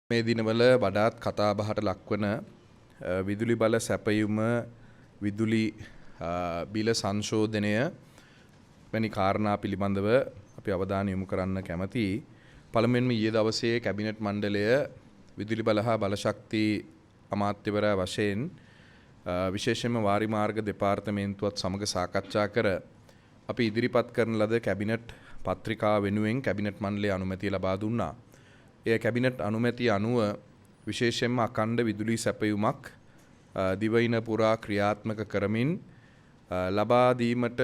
මේ දිනවල වඩාත් කතා බහට ලක්වන විදුලි බල සැපයුම විදුලි බිල සංශෝධනය වැනි කාරණා පිළිබඳව අපි අවධානය යොමු කරන්න කැමතියි. පළමුවෙන්ම ඊයේ දවසේ කැබිනට් මණ්ඩලය විදුලි බල හා බලශක්ති අමාත්‍යවරයා වශයෙන් විශේෂයෙන්ම වාරි මාර්ග දෙපාර්තමේන්තුවත් සමග සාකච්ඡා කර අපි ඉදිරිපත් කරන ලද කැබිනට් පත්‍රිකාව වෙනුවෙන් කැබිනට් මණ්ඩලය අනුමැතිය ලබා දුන්නා. ඒ කැබිනට් අනුමැතිය අනුව විශේෂයෙන්ම අඛණ්ඩ විදුලි සැපයුමක් දිවයින පුරා ක්‍රියාත්මක කරමින් ලබා දීමට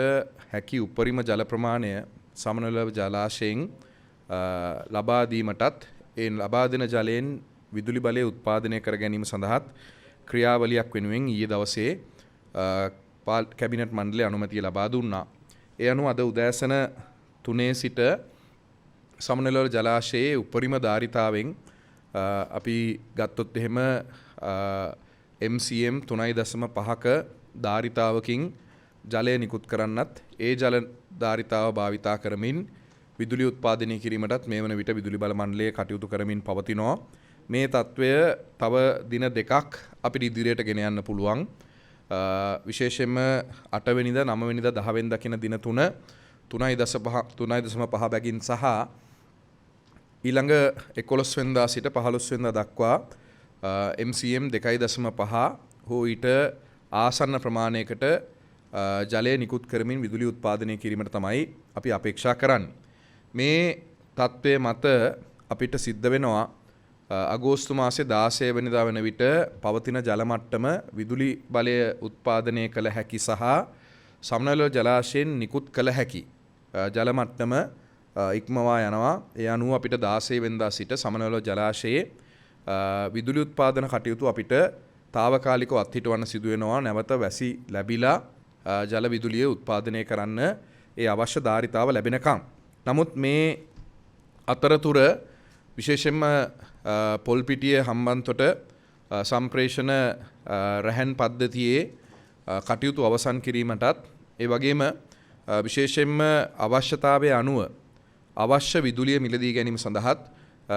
හැකි උපරිම ජල ප්‍රමාණය සමනල ජලාශයෙන් ලබා දීමටත් ඒ ලබා දෙන ජලයෙන් විදුලි බලය උත්පාදනය කර ගැනීම සඳහාත් ක්‍රියාවලියක් වෙනුවෙන් ඊයේ දවසේ කැබිනට් මණ්ඩලය අනුමැතිය ලබා දුන්නා. ඒ අනුව අද උදෑසන 3 සිට සමනල ජලාශයේ උපරිම ධාරිතාවෙන් අපි ගත්තොත් එහෙම MCM 3.5ක ධාරිතාවකින් ජලය නිකුත් කරන්නත් ඒ ජල ධාරිතාව භාවිතා කරමින් විදුලි උත්පාදනය කිරීමටත් මේ වන විට විදුලි බල මණ්ඩලය කටයුතු කරමින් පවතිනවා. මේ තත්ත්වය තව දින දෙකක් අපිට ඉදිරියට ගෙන යන්න පුළුවන්. විශේෂයෙන්ම 8 වෙනිදා 9 වෙනිදා 10 වෙනිදා කියන දින තුන 3.5 බැගින් සහ ඊළඟ 11 වෙනිදා සිට 15 වෙනිදා දක්වා MCM 2.5 හෝ ඊට ආසන්න ප්‍රමාණයකට ජලය නිකුත් කරමින් විදුලි උත්පාදනය කිරීමට තමයි අපි අපේක්ෂා කරන්නේ. මේ තත්ත්වය මත අපිට සිද්ධ වෙනවා අගෝස්තු මාසයේ 16 වෙනිදා වෙන විට පවතින ජල මට්ටම විදුලි බලය උත්පාදනය කළ හැකි සහ සමනල ජලාශයෙන් නිකුත් කළ හැකි ජල මට්ටම ඉක්මවා යනවා. ඒ අනුව අපිට 16 වෙනිදා සිට සමනල ජලාශයේ විදුලි උත්පාදන කටයුතු අපිට తాවකාලිකව අත්හිටවන්න සිදු වෙනවා. නැවත වැසි ලැබිලා ජල විදුලිය උත්පාදනය කරන්න ඒ අවශ්‍ය ධාරිතාව ලැබෙනකම්. නමුත් මේ අතරතුර විශේෂයෙන්ම පොල්පිටිය හම්බන්තොට සම්ප්‍රේෂණ රැහැන් පද්ධතියේ කටයුතු අවසන් කිරීමටත් ඒ වගේම විශේෂයෙන්ම අවශ්‍යතාවය අනුව අවශ්‍ය විදුලිය මිලදී ගැනීම සඳහාත්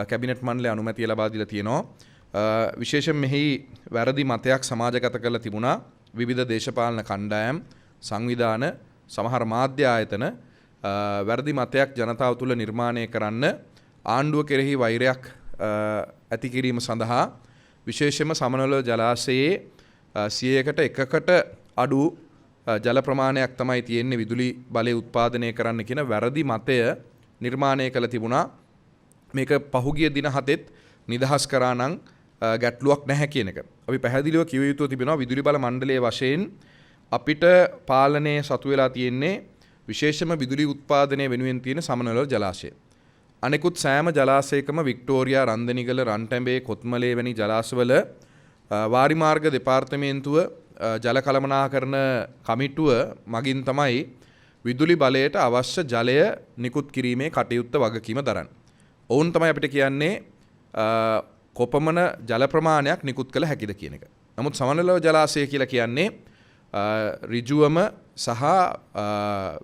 කැබිනට් මණ්ඩලය අනුමැතිය ලබා දීලා තියෙනවා. විශේෂයෙන් මෙහි වැරදි මතයක් සමාජගත කරලා තිබුණා. විවිධ දේශපාලන කණ්ඩායම් සංවිධාන සමහර මාධ්‍ය ආයතන වැරදි මතයක් ජනතාව තුළ නිර්මාණය කරන්න ආණ්ඩුව කෙරෙහි වෛරයක් ඇති කිරීම සඳහා විශේෂයෙන්ම සමනල ජලාශයේ 100කට එකකට අඩු ජල ප්‍රමාණයක් තමයි තියෙන්නේ විදුලි බලය උත්පාදනය කරන්න කියන වැරදි මතය නිර්මාණය කළ තිබුණා. මේක පහුගිය දින 7ත් නිදහස් කරා නම් ගැටලුවක් නැහැ කියන එක. අපි පැහැදිලිව කිව යුතු තිබෙනවා විදුලි බල මණ්ඩලයේ වශයෙන් අපිට පාලනයේ සතු වෙලා තියෙන්නේ විශේෂම විදුලි උත්පාදනය වෙනුවෙන් තියෙන සමනල ජලාශය. අනෙකුත් සෑම ජලාශයකම වික්ටෝරියා, රන්දනිගල, රන්ටැඹේ, කොත්මලේ වැනි ජලාශවල වාරි මාර්ග දෙපාර්තමේන්තුව ජල කළමනාකරණ කමිටුව මගින් තමයි විදුලි බලයට අවශ්‍ය ජලය නිකුත් කිරීමේ කටයුත්ත වගකීම දරන්නේ. ඔවුන් තමයි අපිට කියන්නේ කොපමණ ජල ප්‍රමාණයක් නිකුත් කළ හැකිද කියන එක. නමුත් සමනල ජලාශය කියලා කියන්නේ ඍජුවම සහ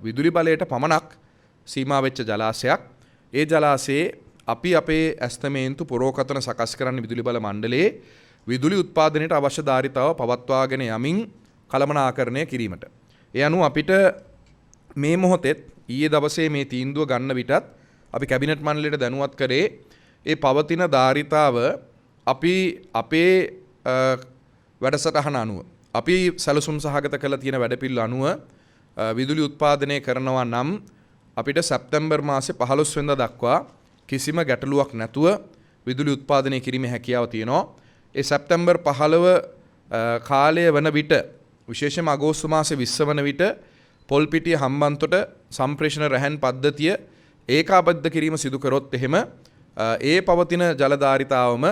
විදුලි බලයට පමණක් සීමා වෙච්ච ජලාශයක්. ඒ ජලාශයේ අපි අපේ ඇස්තමේන්තු පුරෝකථන සකස් කරන්න විදුලි බල මණ්ඩලයේ විදුලි උත්පාදනයට අවශ්‍ය ධාරිතාව පවත්වාගෙන යමින් කළමනාකරණය කිරීමට. ඒ අනුව අපිට මේ මොහොතේ ඊයේ දවසේ මේ තීන්දුව ගන්න විටත් අපි කැබිනට් මණ්ඩලයට දැනුවත් කරේ ඒ පවතින ධාරිතාව අපි අපේ වැඩසටහන අනුව අපි සැලසුම් සහගත කළ තියෙන වැඩපිළිවෙල අනුව විදුලි උත්පාදනය කරනවා නම් අපිට සැප්තැම්බර් මාසේ 15 වෙනිදා දක්වා කිසිම ගැටලුවක් නැතුව විදුලි උත්පාදනය කිරීමේ හැකියාව තියෙනවා. ඒ සැප්තැම්බර් 15 කාලය වන විට විශේෂයෙන්ම අගෝස්තු මාසේ 20 වන විට පොල්පිටිය හම්බන්තොට සම්ප්‍රේෂණ රැහැන් පද්ධතිය ඒකාබද්ධ කිරීම සිදු කරොත් එහෙම ඒ පවතින ජල ධාරිතාවම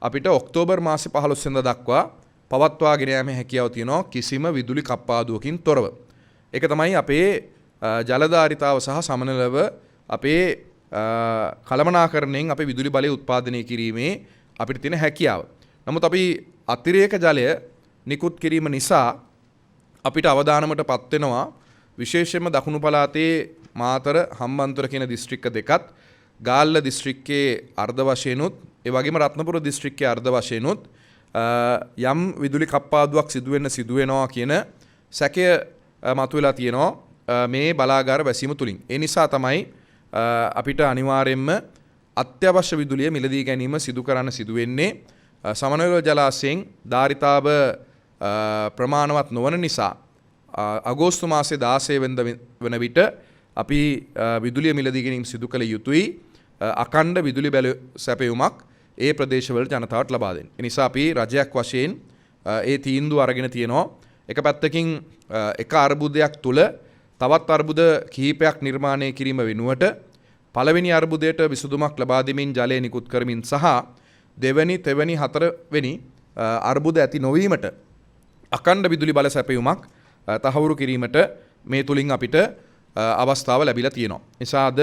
අපිට ඔක්තෝබර් මාසේ 15 වෙනිදා දක්වා පවත්වාගෙන යාමේ හැකියාව තියෙනවා කිසිම විදුලි කප්පාදුවකින් තොරව. ඒක තමයි අපේ ජල ධාරිතාව සහ සමනලව අපේ කළමනාකරණයෙන් අපේ විදුලි බලය උත්පාදනය කිරීමේ අපිට තියෙන හැකියාව. නමුත් අපි අතිරේක ජලය නිකුත් කිරීම නිසා අපිට අවදානමටපත් වෙනවා විශේෂයෙන්ම දකුණු පළාතේ මාතර හම්බන්තොට කියන දිස්ත්‍රික්ක දෙකත් ගාල්ල දිස්ත්‍රික්කයේ අර්ධ වශයෙන්ුත් ඒ වගේම රත්නපුර දිස්ත්‍රික්කයේ අර්ධ වශයෙන්ුත් යම් විදුලි කප්පාදුවක් සිදු වෙනවා කියන සැකය මතුවලා තියෙනවා මේ බලාගාර වැසීම තුලින්. ඒ නිසා තමයි අපිට අනිවාර්යයෙන්ම අත්‍යවශ්‍ය විදුලිය මිලදී ගැනීම සිදු කරන්න සිදු වෙන්නේ. සමනල ජලාශයෙන් ධාරිතාව ප්‍රමාණවත් නොවන නිසා අගෝස්තු මාසයේ 16 වෙනිදා වන විට අපි විදුලිය මිලදී ගැනීම සිදු කළ යුතුයි. අඛණ්ඩ විදුලි බැල සැපයුමක් ඒ ප්‍රදේශවල ජනතාවට ලබා දෙන්න. ඒ නිසා අපි රජයක් වශයෙන් ඒ තීන්දුව අරගෙන තියෙනවා. එක පැත්තකින් එක අර්බුදයක් තුල තවත් අර්බුද කිහිපයක් නිර්මාණය කිරීම වෙනුවට පළවෙනි අර්බුදයට විසඳුමක් ලබා දෙමින් ජලය නිකුත් කරමින් සහ දෙවැනි, තෙවැනි, හතරවෙනි අර්බුද ඇති නොවීමට අඛණ්ඩ විදුලි බල සැපයුමක් තහවුරු කිරීමට මේ තුලින් අපිට අවස්ථාව ලැබිලා තියෙනවා. නිසා අද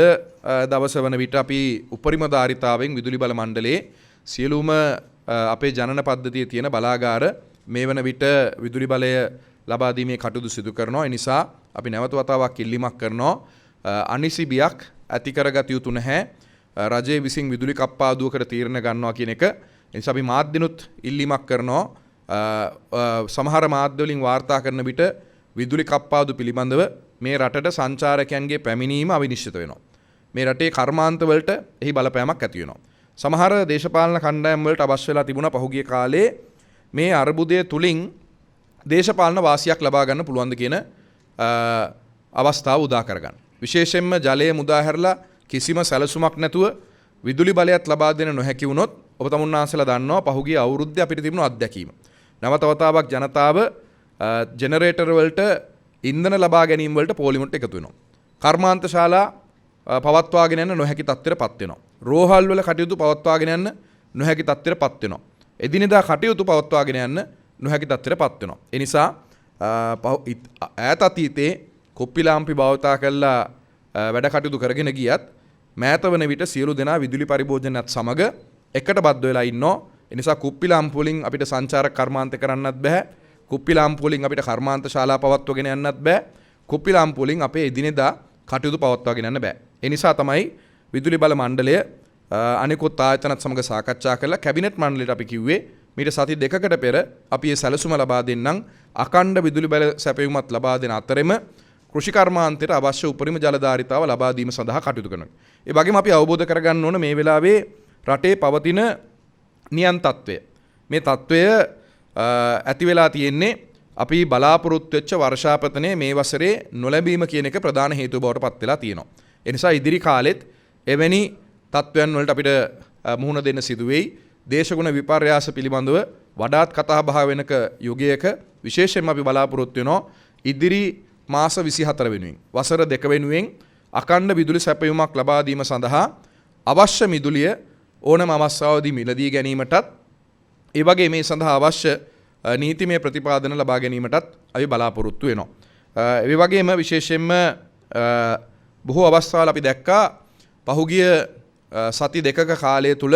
දවස වන විට අපි උපරිම ධාරිතාවෙන් විදුලි බල මණ්ඩලයේ සියලුම අපේ ජනන පද්ධතියේ තියෙන බලාගාර මේ වන විට විදුලි බලය ලබා දීමේ කටයුතු සිදු කරනවා. ඒ නිසා අපි නැවත වතාවක් ඉල්ලීමක් කරනවා. අනිසි බියක් ඇති කරගත යුතු නැහැ. රජයේ විසින් විදුලි කප්පාදුවකට තීරණ ගන්නවා කියන එක. ඒ නිසා අපි මාධ්‍යනුත් ඉල්ලීමක් කරනවා. සමහර මාධ්‍ය වලින් වාර්තා කරන විට විදුලි කප්පාදු පිළිබඳව මේ රටට සංචාරකයන්ගේ පැමිණීම අවිනිශ්චිත වෙනවා. මේ රටේ කර්මාන්ත වලට එහි බලපෑමක් ඇති වෙනවා. සමහර දේශපාලන කණ්ඩායම් වලට අවශ්‍ය වෙලා තිබුණා පහුගිය කාලේ මේ අර්බුදය තුලින් දේශපාලන වාසියක් ලබා ගන්න පුළුවන්ද කියන අවස්ථාව උදා කරගන්න. විශේෂයෙන්ම ජලය මුදා හැරලා කිසිම සැලසුමක් නැතුව විදුලි බලයත් ලබා දෙන්න නොහැකි වුණොත් ඔබ තමුන්නාන්සලා දන්නවා පහුගිය අවුරුද්දේ අපිට තිබුණු අත්දැකීම. නැවත වතාවක් ජනතාව ජෙනරේටර් වලට ඉන්ධන ලබා ගැනීම වලට පොලිමට එකතු වෙනවා. කර්මාන්ත ශාලා පවත්වාගෙන යන්න නොහැකි තත්ත්වයටපත් වෙනවා. රෝහල් වල කටයුතු පවත්වාගෙන යන්න නොහැකි තත්ත්වයටපත් වෙනවා. එදිනෙදා කටයුතු පවත්වාගෙන යන්න නොහැකි තත්ත්වයටපත් වෙනවා. ඒ නිසා ඈත අතීතයේ කුප්පිලාම්පි භාවිතා කරලා වැඩ කටයුතු කරගෙන ගියත් මෑත වන විට සියලු දෙනා විදුලි පරිභෝජනයත් සමග එකට බද්ධ වෙලා ඉන්නවා. ඒ නිසා කුප්පිලාම්පු වලින් අපිට සංචාරක කර්මාන්ත කරන්නත් බෑ. කුප්පිලාම්පු වලින් අපිට කර්මාන්ත ශාලා පවත්වාගෙන යන්නත් බෑ. කුප්පිලාම්පු වලින් අපේ එදිනෙදා කටයුතු පවත්වාගෙන යන්න බෑ. ඒ නිසා තමයි විදුලි බල මණ්ඩලය අනිකුත් ආයතනත් සමග සාකච්ඡා කරලා කැබිනට් මණ්ඩලයට අපි කිව්වේ මීට සති දෙකකට පෙර අපි මේ සැලසුම ලබා දෙන්නම්. අඛණ්ඩ විදුලි බල සැපයුමත් ලබා දෙන අතරෙම කෘෂි කර්මාන්තයට අවශ්‍ය උපරිම ජල ධාරිතාව ලබා දීම සඳහා කටයුතු කරනවා. ඒ වගේම අපි අවබෝධ කරගන්න ඕන මේ වෙලාවේ රටේ පවතින නියම් තත්ත්වය. මේ තත්ත්වය ඇති වෙලා තියෙන්නේ අපි බලාපොරොත්තු වෙච්ච වර්ෂාපතනයේ මේ වසරේ නොලැබීම කියන එක ප්‍රධාන හේතුව බවට පත් වෙලා තියෙනවා. ඒ නිසා ඉදිරි කාලෙත් එවැනි තත්ත්වයන් වලට අපිට මුහුණ දෙන්න සිදු වෙයි. දේශගුණ විපර්යාස පිළිබඳව වඩාත් කතා බහ වෙනක යුගයක විශේෂයෙන්ම අපි බලාපොරොත්තු වෙනවා ඉදිරි මාස 24 වෙනුවෙන් වසර 2 වෙනුවෙන් අඛණ්ඩ විදුලි සැපයුමක් ලබා දීම සඳහා අවශ්‍ය මිදුලිය ඕනම අවස්ථාවකදී මිලදී ගැනීමටත් ඒ වගේ මේ සඳහා අවශ්‍ය නීතිමය ප්‍රතිපාදන ලබා ගැනීමටත් අපි බලාපොරොත්තු වෙනවා. ඒ වගේම විශේෂයෙන්ම බොහෝ අවස්ථාවල අපි දැක්කා පහුගිය සති දෙකක කාලය තුල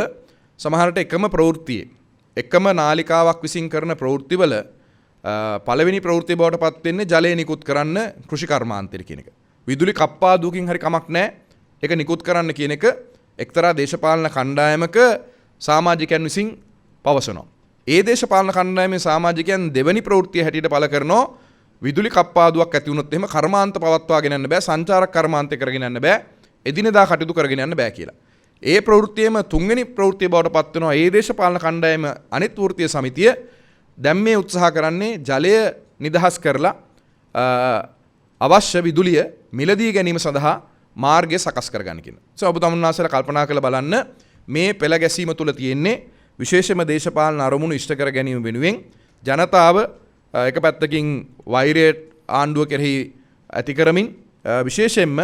සමහරට එකම ප්‍රවෘත්තියේ එකම නාලිකාවක් විසින් කරන ප්‍රවෘත්තිවල පළවෙනි ප්‍රවෘත්තිය බවට පත් වෙන්නේ ජලය නිකුත් කරන්න කෘෂි කර්මාන්තය කියන එක. විදුලි කප්පාදුවකින් හරි කමක් නැහැ. ඒක නිකුත් කරන්න කියන එක එක්තරා දේශපාලන කණ්ඩායමක සමාජිකයන් විසින් පවසනවා. ඒ දේශපාලන කණ්ඩායමේ සමාජිකයන් දෙවැනි ප්‍රවෘත්තිය හැටියට පළ කරනවා විදුලි කප්පාදුවක් ඇති වුණොත් එහෙම කර්මාන්ත පවත්වාගෙන යන්න බෑ, සංචාරක කර්මාන්තය කරගෙන යන්න බෑ, එදිනෙදා කටයුතු කරගෙන යන්න බෑ කියලා. ඒ ප්‍රවෘත්තියම තුන්වෙනි ප්‍රවෘත්තිය බවට පත් වෙනවා. ඒ දේශපාලන කණ්ඩායම අනිත් වෘත්තීය සමිතිය දැන් මේ උත්සාහ කරන්නේ ජලය නිදහස් කරලා අවශ්‍ය විදුලිය මිලදී ගැනීම සඳහා මාර්ගය සකස් කරගන්න කියන. ඔබ තමුන්නාසලා කල්පනා කරලා බලන්න මේ පෙළ ගැසීම තුල තියෙන්නේ විශේෂම දේශපාලන අරමුණු ඉෂ්ට කර ගැනීම වෙනුවෙන් ජනතාව එක පැත්තකින් වෛරය ආණ්ඩුව කෙරෙහි ඇති කරමින් විශේෂයෙන්ම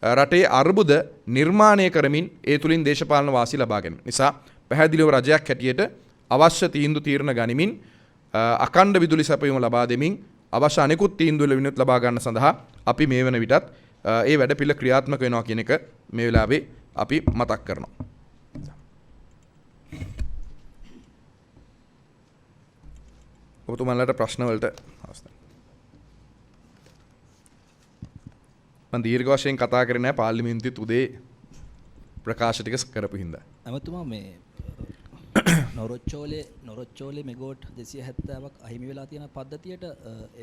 රටේ අර්බුද නිර්මාණය කරමින් ඒ තුලින් දේශපාලන වාසි ලබා ගැනීම. නිසා පැහැදිලිව රජයක් හැටියට අවශ්‍ය තීරණ ගනිමින් අඛණ්ඩ විදුලි සැපයීම ලබා දෙමින් අවශ්‍ය අනෙකුත් තීන්දුව වෙනුත් ලබා ගන්න සඳහා අපි මේ වෙන විටත් ඒ වැඩ පිළ ක්‍රියාත්මක වෙනවා කියන එක මේ වෙලාවේ අපි මතක් කරනවා. ඔබතුමාලට ප්‍රශ්න වලට අවස්ථාව. මම දීර්ඝ වශයෙන් කතා කරේ නැහැ පාර්ලිමේන්තුවේ උදේ ප්‍රකාශ ටික කරපු හින්දා. ඇමතුමා මේ නොරොච්චෝලේ මෙගෝට් 270ක් අහිමි වෙලා තියෙන පද්ධතියට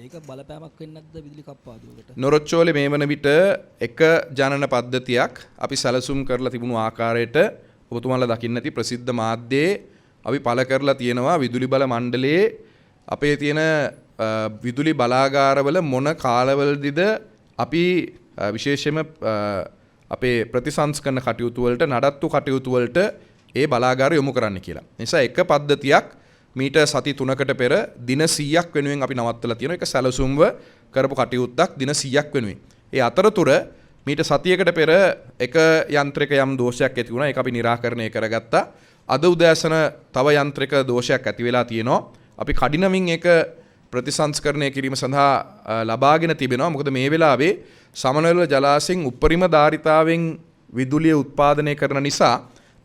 ඒක බලපෑමක් වෙන්නේ නැද්ද විදුලි කප්පාදුවකට? නොරොච්චෝලේ මේ වන විට එක ජනන පද්ධතියක් අපි සැලසුම් කරලා තිබුණු ආකාරයට ඔබතුමාලා දකින්න ඇති ප්‍රසිද්ධ මාධ්‍යයේ අපි පළ කරලා තියෙනවා විදුලි බල මණ්ඩලයේ අපේ තියෙන විදුලි බලාගාරවල මොන කාලවලදීද අපි විශේෂයෙන්ම අපේ ප්‍රතිසංස්කරණ කටයුතු වලට නඩත්තු කටයුතු වලට ඒ බලාගාර යොමු කරන්න කියලා. නිසා එක පද්ධතියක් මීට සති 3කට පෙර දින 100ක් වෙනුවෙන් අපි නවත්තලා තියෙනවා. ඒක සැලසුම්ව කරපු කටයුත්තක් දින 100ක් වෙනුවෙන්. ඒ අතරතුර මීට සතියකට පෙර එක යන්ත්‍රයක යම් දෝෂයක් ඇති වුණා. ඒක අපි निराකරණය කරගත්තා. අද උදෑසන තව යන්ත්‍රයක දෝෂයක් ඇති වෙලා තියෙනවා. අපි කඩිනමින් ඒක ප්‍රතිසංස්කරණය කිරීම සඳහා ලබාගෙන තිබෙනවා. මොකද මේ වෙලාවේ සමනල ජලාශයෙන් උපරිම ධාරිතාවෙන් විදුලිය උත්පාදනය කරන නිසා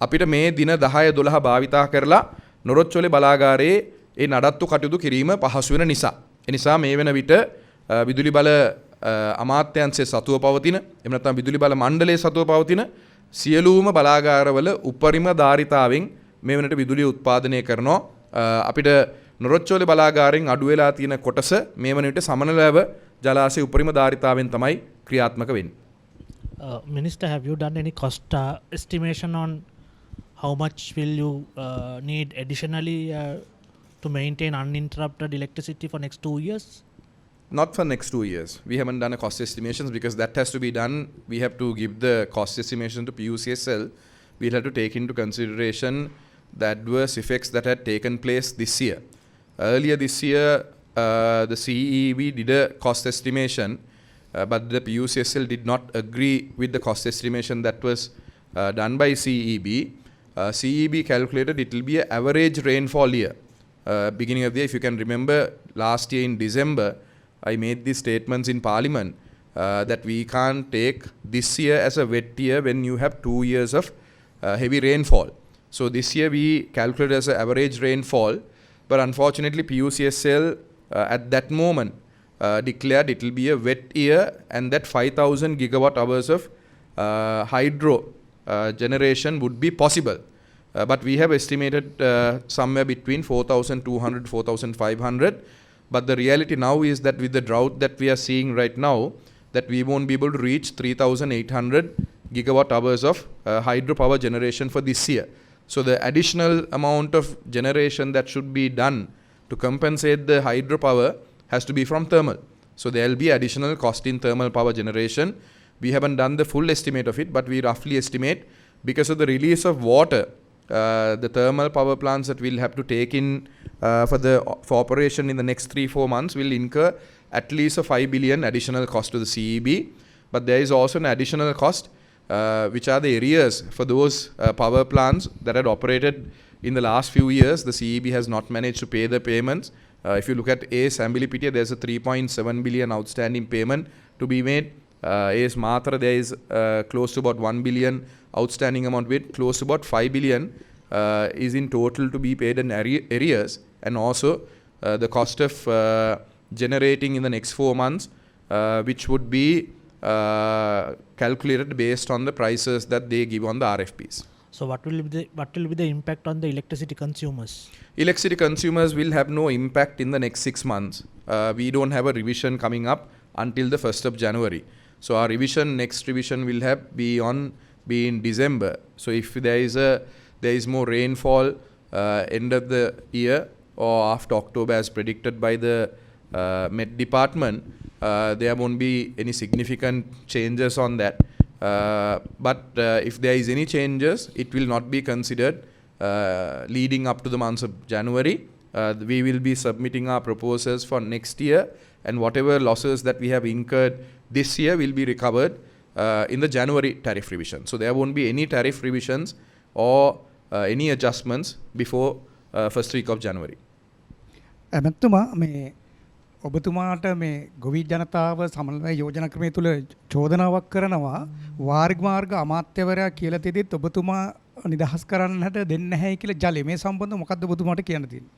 අපිට මේ දින 10 12 භාවිතා කරලා නොරොච්චෝලේ බලාගාරයේ ඒ නඩත්තු කටයුතු කිරීම පහසු වෙන නිසා. ඒ නිසා මේ වෙන විට විදුලි බල අමාත්‍යාංශයේ සතුව පවතින එහෙම නැත්නම් විදුලි බල මණ්ඩලයේ සතුව පවතින සියලුම බලාගාරවල උපරිම ධාරිතාවෙන් මේ වෙනට විදුලිය උත්පාදනය කරනවා. අපිට නොරොච්චෝලේ බලාගාරයෙන් අඩු වෙලා තියෙන කොටස මේ වන විට සමනලව ජලාශයේ උපරිම ධාරිතාවෙන් තමයි ක්‍රියාත්මක වෙන්නේ. Minister, have you done any cost estimation on how much will you need additionally to maintain uninterrupted electricity for next 2 years? Not for next 2 years. We haven't done a cost estimations because that has to be done. We have to give the cost estimation to PUCSL. We'll have to take into consideration the adverse effects that had taken place this year. Earlier this year, the CEB did a cost estimation, but the PUCSL did not agree with the cost estimation that was done by CEB. CEB calculated it will be an average rainfall year. Beginning of the year, if you can remember, last year in December, I made these statements in Parliament that we can't take this year as a wet year when you have 2 years of heavy rainfall. So this year we calculated as an average rainfall, but unfortunately PUCSL at that moment declared it will be a wet year and that 5,000 gigawatt hours of hydro generation would be possible. But we have estimated somewhere between 4,200 4,500. But the reality now is that with the drought that we are seeing right now, that we won't be able to reach 3,800 gigawatt hours of hydropower generation for this year. So the additional amount of generation that should be done to compensate the hydropower has to be from thermal. So there will be additional cost in thermal power generation. We haven't done the full estimate of it, but we roughly estimate because of the release of water, the thermal power plants that we'll have to take in for operation in the next 3-4 months will incur at least a 5 billion additional cost to the CEB. But there is also an additional cost, which are the arrears for those power plants that had operated in the last few years. The CEB has not managed to pay the payments. If you look at ACE Ambilipitia, there's a 3.7 billion outstanding payment to be made. ACE Matra, there is close to about 1 billion outstanding amount with close to about 5 billion is in total to be paid in arrears, and also the cost of generating in the next 4 months, which would be calculated based on the prices that they give on the RFPs. So what will be the impact on the electricity consumers? Electricity consumers will have no impact in the next 6 months. We don't have a revision coming up until the 1st of January. So our next revision will be in December. So if there is more rainfall end of the year or after October as predicted by the Met Department, there won't be any significant changes on that. But if there is any changes, it will not be considered leading up to the months of January. We will be submitting our proposals for next year, and whatever losses that we have incurred this year will be recovered in the January tariff revision. So there won't be any tariff revisions or any adjustments before first week of January. ඇමතුමා මේ ඔබතුමාට මේ ගොවි ජනතාව සමන්වය යෝජනා ක්‍රමය තුල චෝදනාවක් කරනවා වාර්ග මාර්ග අමාත්‍යවරයා කියලා තෙදිත් ඔබතුමා නිදහස් කරන්නට දෙන්නේ නැහැ කියලා ජලය මේ සම්බන්ධව මොකද්ද ඔබතුමාට කියන්න තියෙන්නේ?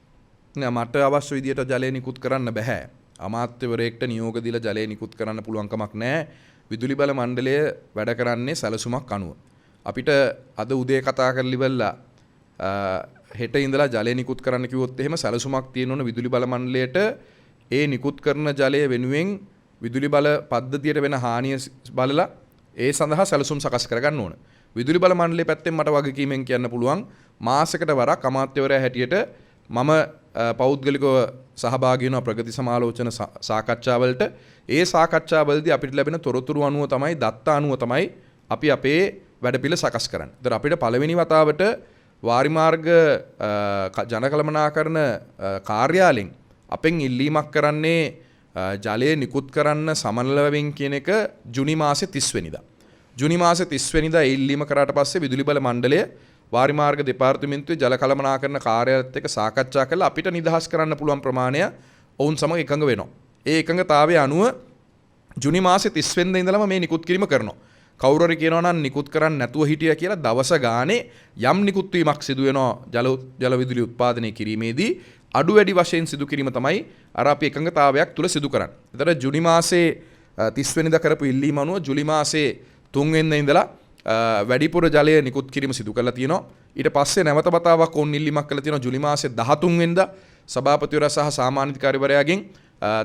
නෑ මට අවශ්‍ය විදියට ජලය නිකුත් කරන්න බෑ. අමාත්‍යවරයෙක්ට නියෝග දීලා ජලය නිකුත් කරන්න පුළුවන් කමක් නැහැ. විදුලි බල මණ්ඩලය වැඩ කරන්නේ සැලසුමක් අනුව. අපිට අද උදේ කතා කරලා ඉවරලා හෙට ඉඳලා ජලය නිකුත් කරන්න කිව්වොත් එහෙම සැලසුමක් තියෙන්න ඕන විදුලි බල මණ්ඩලයට ඒ නිකුත් කරන ජලය වෙනුවෙන් විදුලි බල පද්ධතියට වෙන හානිය බලලා ඒ සඳහා සැලසුම් සකස් කරගන්න ඕන. විදුලි බල මණ්ඩලයේ පැත්තෙන් මට වගකීමෙන් කියන්න පුළුවන් මාසයකට වරක් අමාත්‍යවරයා හැටියට මම පෞද්ගලිකව සහභාගී වෙනවා ප්‍රගති සමාලෝචන සාකච්ඡාවලට. ඒ සාකච්ඡාවලදී අපිට ලැබෙන තොරතුරු අනුව තමයි දත්ත අනුව තමයි අපි අපේ වැඩපිළිවෙල සකස් කරන්නේ. ඒතර අපිට පළවෙනි වතාවට වාරිමාර්ග ජනකළමනාකරණ කාර්යාලයෙන් අපෙන් ඉල්ලීමක් කරන්නේ ජලය නිකුත් කරන්න සමනලවෙන් කියන එක ජුනි මාසේ 30 වෙනිදා. ජුනි මාසේ 30 වෙනිදා ඉල්ලීම කරාට පස්සේ විදුලි බල මණ්ඩලය වාරිමාර්ග දෙපාර්තමේන්තුවේ ජල කළමනාකරණ කාර්යාලයත් එක්ක සාකච්ඡා කරලා අපිට නිදහස් කරන්න පුළුවන් ප්‍රමාණය ඔවුන් සමග එකඟ වෙනවා. ඒ එකඟතාවය අනුව ජුනි මාසේ 30 වෙනිදා ඉඳලම මේ නිකුත් කිරීම කරනවා. කවුරු හරි කියනවා නම් නිකුත් කරන්න නැතුව හිටියා කියලා දවස ගානේ යම් නිකුත් වීමක් සිදු වෙනවා ජල විදුලි උත්පාදනය කිරීමේදී අඩු වැඩි වශයෙන් සිදු කිරීම තමයි අර අපි එකඟතාවයක් තුල සිදු කරන්නේ. ඒතර ජුනි මාසේ 30 වෙනිදා කරපු ඉල්ලීම අනුව ජුලි මාසේ 3 වෙනිදා ඉඳලා වැඩිපුර ජලය නිකුත් කිරීම සිදු කරලා තියෙනවා. ඊට පස්සේ නැවත වතාවක් ඔවුන් ඉල්ලීමක් කළා තියෙනවා ජුලි මාසේ 13 වෙනිදා සභාපතිවරයා සහ සාමාන්‍යාධිකාරිවරයාගෙන්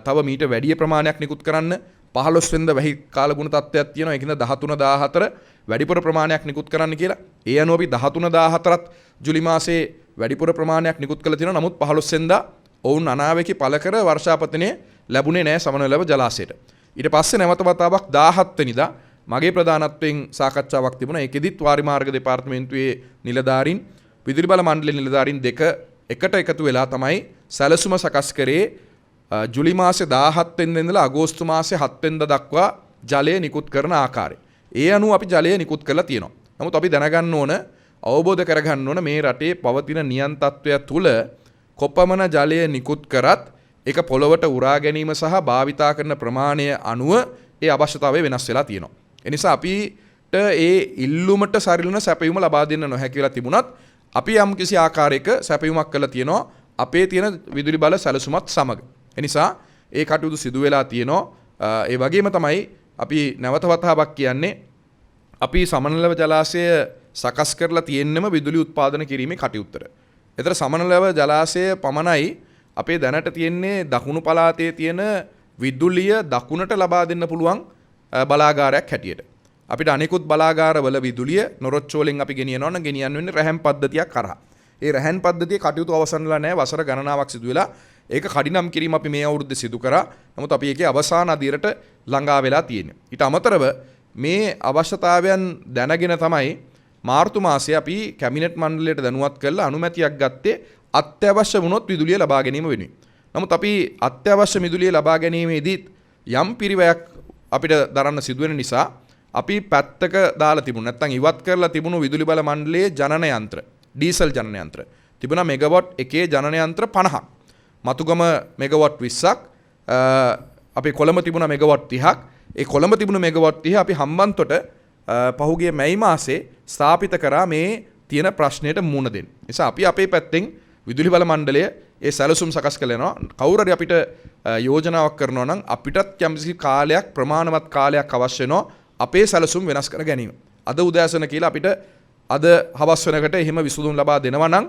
තව මීට වැඩි ප්‍රමාණයක් නිකුත් කරන්න 15 වෙනිදා වැහි කාලගුණ තත්ත්වයක් තියෙනවා. ඒකින්ද 13 14 වැඩිපුර ප්‍රමාණයක් නිකුත් කරන්න කියලා. ඒ අනුව අපි 13 14ත් ජුලි මාසේ වැඩිපුර ප්‍රමාණයක් නිකුත් කළ තියෙනවා. නමුත් 15 වෙනිදා ඔවුන් අනාවැකි පළ කර වර්ෂාපතනය ලැබුණේ නැහැ සමනලව ජලාශයට. ඊට පස්සේ නැවත වතාවක් 17 වෙනිදා මගේ ප්‍රධානත්වයෙන් සාකච්ඡාවක් තිබුණා. ඒකෙදිත් වාරිමාර්ග දෙපාර්තමේන්තුවේ නිලධාරීන් විදුලි බල මණ්ඩලයේ නිලධාරීන් දෙක එකට එකතු වෙලා තමයි සැලසුම සකස් කරේ ජුලි මාසේ 17 වෙනිදා ඉඳලා අගෝස්තු මාසේ 7 වෙනිදා දක්වා ජලය නිකුත් කරන ආකාරය. ඒ අනුව අපි ජලය නිකුත් කරලා තියෙනවා. නමුත් අපි දැනගන්න ඕන අවබෝධ කරගන්න ඕන මේ රටේ පවතින නියන් තත්ත්වය තුල කොපමණ ජලය නිකුත් කරත් ඒක පොළවට උරා ගැනීම සහ භාවිතා කරන ප්‍රමාණය අනුව ඒ අවශ්‍යතාවය වෙනස් වෙලා තියෙනවා. ඒ නිසා අපිට ඒ ඉල්ලුමට සරිලන සැපයුම ලබා දෙන්න නොහැකි වෙලා තිබුණත් අපි යම් කිසි ආකාරයක සැපයුමක් කළා තියෙනවා අපේ තියෙන විදුලි බල සැලසුමත් සමග. ඒ නිසා ඒ කටයුතු සිදු වෙලා තියෙනවා. ඒ වගේම තමයි අපි නැවත වතාවක් කියන්නේ අපි සමනලව ජලාශය සකස් කරලා තියෙන්නම විදුලි උත්පාදන කිරීමේ කටයුත්තට. ඒතර සමනලව ජලාශය පමණයි අපේ දැනට තියෙන්නේ දකුණු පළාතේ තියෙන විදුලිය දකුණට ලබා දෙන්න පුළුවන් බලාගාරයක් හැටියට. අපිට අනෙකුත් බලාගාරවල විදුලිය නොරොච්චෝලෙන් අපි ගෙනියනවා නම් ගෙනියන්න වෙන්නේ රැහැන් පද්ධතියක් කරා. ඒ රැහැන් පද්ධතියේ කටයුතු අවසන් වෙලා නැහැ. වසර ගණනාවක් සිදු වෙලා ඒක කඩිනම් කිරීම අපි මේ අවුරුද්දේ සිදු කරා. නමුත් අපි ඒකේ අවසාන අදියරට ළඟා වෙලා තියෙන්නේ. ඊට අමතරව මේ අවශ්‍යතාවයන් දැනගෙන තමයි මාර්තු මාසයේ අපි කැබිනට් මණ්ඩලයට දැනුවත් කරලා අනුමැතියක් ගත්තේ අත්‍යවශ්‍ය වුණොත් විදුලිය ලබා ගැනීම වෙනුවෙන්. නමුත් අපි අත්‍යවශ්‍ය විදුලිය ලබා ගැනීමේදීත් යම් පිරිවැයක් අපිට දරන්න සිදුවෙන නිසා අපි පැත්තක දාලා තිබුණ නැත්නම් ඉවත් කරලා තිබුණු විදුලි බල මණ්ඩලයේ ජනන යන්ත්‍ර ඩීසල් ජනන යන්ත්‍ර තිබුණා මෙගාවොට් එකේ ජනන යන්ත්‍ර 50ක්. මතුගම මෙගාවොට් 20ක් අපේ කොළඹ තිබුණා මෙගාවොට් 30ක්. ඒ කොළඹ තිබුණු මෙගාවොට් 30 අපි හම්බන්තොට පහුගිය මැයි මාසේ ස්ථාපිත කරා මේ තියෙන ප්‍රශ්නයට මුහුණ දෙන්න. නිසා අපි අපේ පැත්තෙන් විදුලි බල මණ්ඩලය ඒ සැලසුම් සකස් කළේනවා. කවුරු හරි අපිට යෝජනාවක් කරනවා නම් අපිටත් යම්කිසි කාලයක් ප්‍රමාණවත් කාලයක් අවශ්‍ය වෙනවා අපේ සැලසුම් වෙනස් කර ගැනීම. අද උදෑසන කියලා අපිට අද හවස් වෙනකට එහෙම විසඳුම් ලබා දෙනවා නම්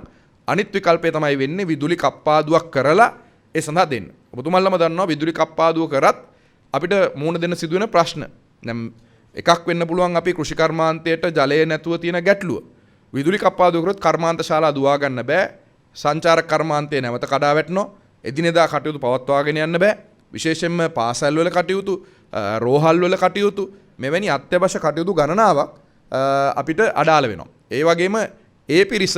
අනිත් විකල්පය තමයි වෙන්නේ විදුලි කප්පාදුවක් කරලා ඒ සඳහා දෙන්න. ඔබතුමන්ලම දන්නවා විදුලි කප්පාදුව කරත් අපිට මුහුණ දෙන්න සිදුවෙන ප්‍රශ්න. දැන් එකක් වෙන්න පුළුවන් අපි කෘෂි කර්මාන්තයට ජලය නැතුව තියෙන ගැටලුව. විදුලි කප්පාදුව කරොත් කර්මාන්ත ශාලා දුවා ගන්න බෑ. සංචාරක කර්මාන්තය නැවත කඩා වැටෙනවා. එදිනෙදා කටයුතු පවත්වාගෙන යන්න බෑ. විශේෂයෙන්ම පාසල් වල කටයුතු, රෝහල් වල කටයුතු මෙවැනි අත්‍යවශ්‍ය කටයුතු ගණනාවක් අපිට අඩාල වෙනවා. ඒ වගේම ඒ පිරිස